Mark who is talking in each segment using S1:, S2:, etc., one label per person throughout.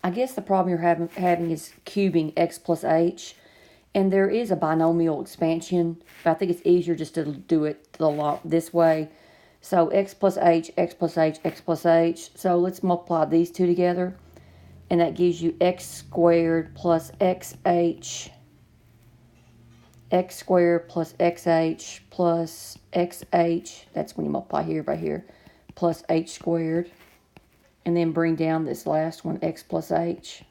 S1: I guess the problem you're having is cubing x plus h. And there is a binomial expansion, but I think it's easier just to do it this way. So x plus h, x plus h, x plus h. So let's multiply these two together. And that gives you x squared plus xh, x squared plus xh plus xh. That's when you multiply here by here, plus h squared. And then bring down this last one, x plus h.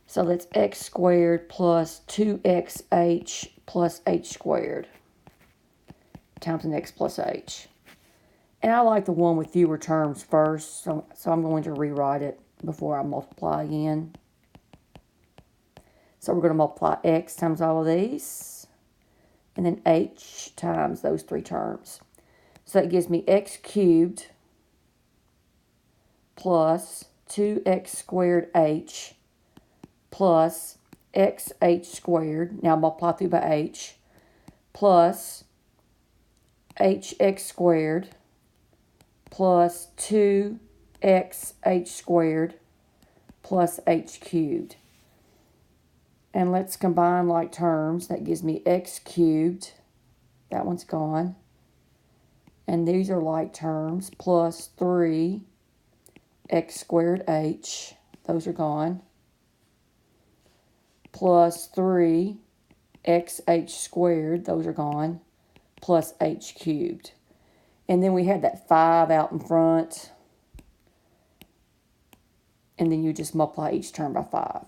S1: So that's x squared plus 2xh plus h squared times an x plus h. And I like the one with fewer terms first, so I'm going to rewrite it before I multiply again. So we're going to multiply x times all of these, and then h times those three terms. So that gives me x cubed plus 2x squared h plus xh squared, now multiply through by h, plus hx squared plus 2xh squared plus h cubed. And let's combine like terms. That gives me x cubed. That one's gone. And these are like terms, plus 3x squared h. Those are gone. Plus 3xh squared, those are gone, plus h cubed. And then we had that 5 out in front, and then you just multiply each term by 5.